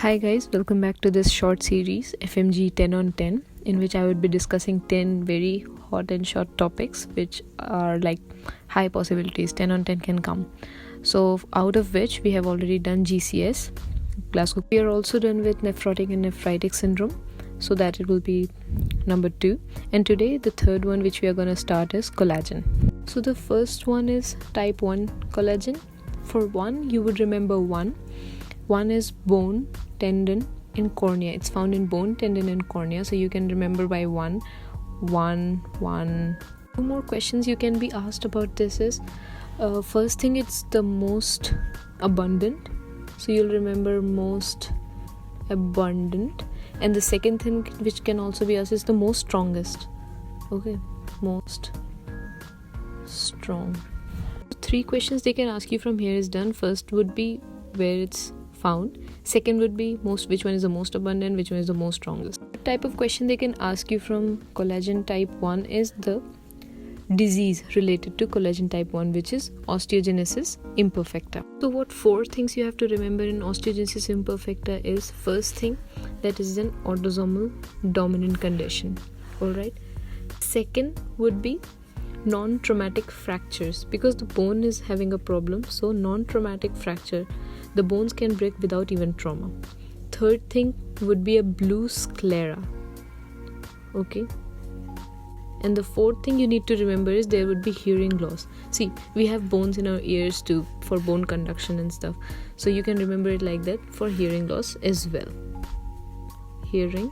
Hi guys, welcome back to this short series FMG 10 on 10, in which I would be discussing 10 very hot and short topics which are like high possibilities 10 on 10 can come. So out of which we have already done GCS, Glasgow. We are also done with nephrotic and nephritic syndrome, so that it will be number 2. And today the third one which we are going to start is collagen. So the first one is type 1 collagen. For 1 you would remember 1 is bone, tendon and cornea. It's found in bone, tendon and cornea, so you can remember by 1. 2 more questions you can be asked about this is first thing, it's the most abundant, so you'll remember most abundant. And the second thing which can also be asked is the most strongest. Okay, most strong. 3 questions they can ask you from here is done. First would be where it's found. Second would be which one is the most abundant, which one is the most strongest. The type of question they can ask you from collagen type 1 is the disease related to collagen type 1, which is osteogenesis imperfecta. So what 4 things you have to remember in osteogenesis imperfecta is, first thing, that is an autosomal dominant condition. Alright. Second would be non-traumatic fractures, because the bone is having a problem, so non-traumatic fracture, the bones can break without even trauma. Third thing would be a blue sclera. Okay. And the fourth thing you need to remember is there would be hearing loss. See, we have bones in our ears too for bone conduction and stuff, so you can remember it like that for hearing loss as well. Hearing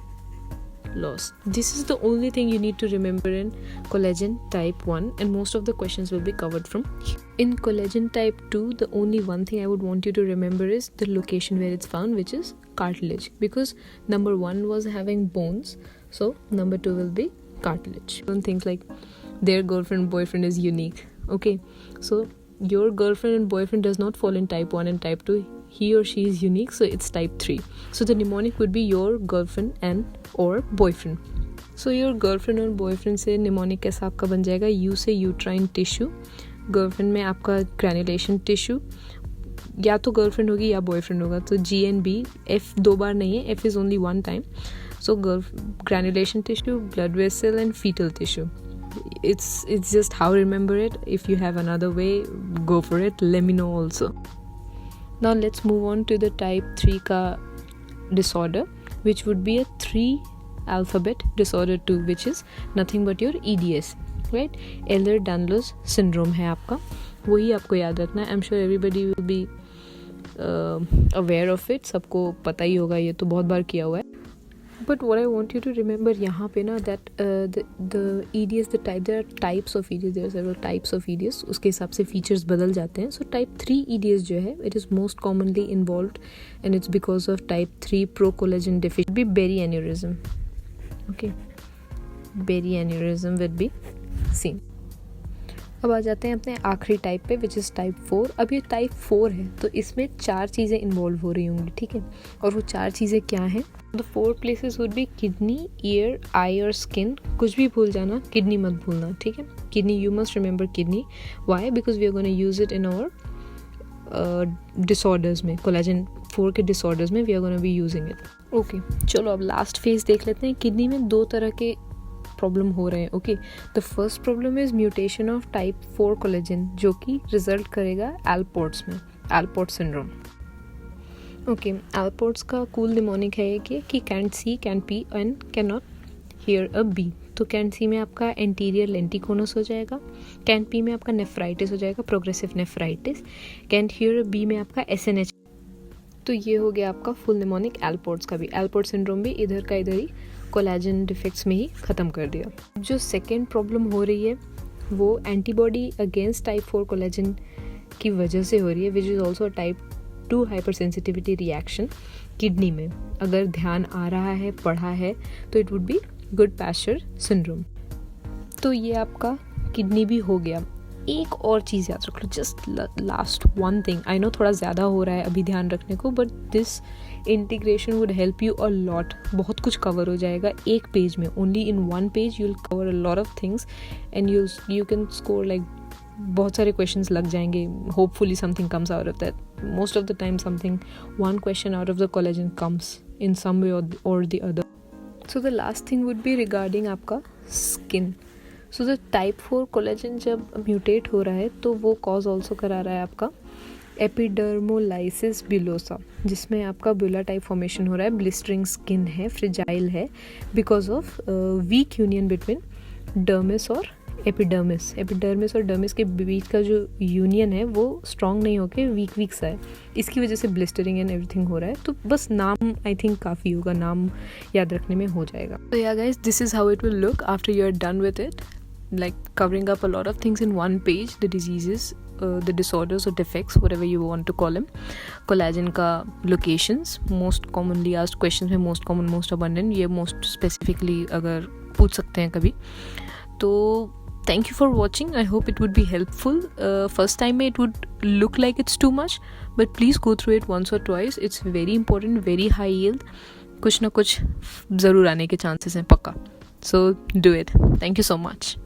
loss. This is the only thing you need to remember in collagen type 1, and most of the questions will be covered from here. In collagen type 2, the only one thing I would want you to remember is the location where it's found, which is cartilage, because number 1 was having bones, so number 2 will be cartilage. Things like their girlfriend boyfriend is unique. Okay, so your girlfriend and boyfriend does not fall in type 1 and type 2. He or she is unique, so it's type 3. So the mnemonic would be your girlfriend and or boyfriend. So your girlfriend और boyfriend से mnemonic कैसा आपका बन जाएगा? U से uterine tissue, girlfriend में आपका granulation tissue, या तो girlfriend होगी या boyfriend होगा, तो G and B, F 2 बार नहीं है, F is only 1 time. So granulation tissue, blood vessel and fetal tissue. It's just how to remember it. If you have another way, go for it. Let me know also. Now let's move on to the type 3 ka disorder, which would be a 3 alphabet disorder 2, which is nothing but your EDS, right? Ehlers-Danlos syndrome है आपका, वही आपको याद रखना है. I'm sure everybody will be aware of it. सबको पता ही होगा, ये तो बहुत बार किया हुआ है. But what I want you to remember यहाँ पे ना, that the EDS, the type, there are types of EDS, there are several types of EDS, उसके हिसाब से features बदल जाते हैं. So type 3 EDS जो है, it is most commonly involved, and it's because of type 3 procollagen deficiency. Be berry aneurysm. Okay, berry aneurysm would be seen. अब आ जाते हैं अपने आखिरी टाइप पे, विच इज़ टाइप 4. अब ये टाइप 4 है, तो इसमें 4 चीज़ें इन्वॉल्व हो रही होंगी, ठीक है. और वो 4 चीज़ें क्या हैं? The 4 places would be kidney, ear, eye और स्किन. कुछ भी भूल जाना, किडनी मत भूलना, ठीक है. Kidney, you must remember kidney. Why? Because we are gonna use it in our disorders में, कोलेजन 4 के डिसऑर्डर्स में we are gonna be using it. Okay, चलो अब लास्ट फेज देख लेते हैं. किडनी में 2 तरह के प्रॉब्लम हो रहे हैं. Okay, the first problem is mutation of type 4 collagen, जो कि रिजल्ट करेगा एल्पोर्ट्स में, एल्पोर्ट सिंड्रोम. ओके, एल्पोर्ट्स का कूल निमोनिक है कि can't see, can't pee and can not hear a bee. तो कैंट सी में आपका एंटीरियर लेंटिकोनस हो जाएगा, कैंट पी में आपका नेफ्राइटिस हो जाएगा, progressive nephritis, can't hear a bee में आपका SNH. तो ये हो गया आपका फुल निमोनिक एल्पोर्ट्स का भी. एल्पोर्ट सिंड्रोम भी इधर का इधर ही कोलेजन डिफेक्ट्स में ही ख़त्म कर दिया. जो सेकेंड प्रॉब्लम हो रही है वो एंटीबॉडी अगेंस्ट टाइप 4 कोलेजन की वजह से हो रही है, which is also type 2 hyper sensitivity reaction kidney में. अगर ध्यान आ रहा है, पढ़ा है, तो it would be good-Pasteur syndrome. तो ये आपका किडनी भी हो गया. एक और चीज़ याद रख लो, just last one thing. I know थोड़ा ज़्यादा हो रहा है अभी ध्यान रखने को, but this integration would help you a lot. बहुत कुछ कवर हो जाएगा एक पेज में. Only in 1 page you will cover a lot of things and you can score like बहुत सारे क्वेश्चंस लग जाएंगे. Hopefully something comes out of that. most of the time one question out of the collagen comes in some way or the other. So the last thing would be regarding आपका skin. So the type 4 collagen जब mutate हो रहा है तो वो cause also करा रहा है आपका एपिडर्मोलाइसिस बुलोसा, जिसमें आपका बुला टाइप फॉर्मेशन हो रहा है, ब्लिस्टरिंग स्किन है, फ्रिजाइल है, because of weak union between dermis और एपिडर्मिस. एपिडर्मिस और डर्मिस के बीच का जो यूनियन है वो स्ट्रॉन्ग नहीं होके वीक सा है, इसकी वजह से ब्लिस्टरिंग एंड एवरीथिंग हो रहा है. तो बस नाम आई थिंक काफ़ी होगा, नाम याद रखने में हो जाएगा. तो या guys, this is how it will look after you are done with it, like covering up a lot of things in one page, the diseases, the disorders or defects, whatever you want to call them. Collagen का locations, most commonly asked questions में most common, most abundant, ये most specifically अगर पूछ सकते हैं कभी. तो thank you for watching. I hope it would be helpful. First time में it would look like it's too much, but please go through it once or twice. It's very important, very high yield. कुछ ना कुछ ज़रूर आने के chances हैं पक्का. So do it. Thank you so much.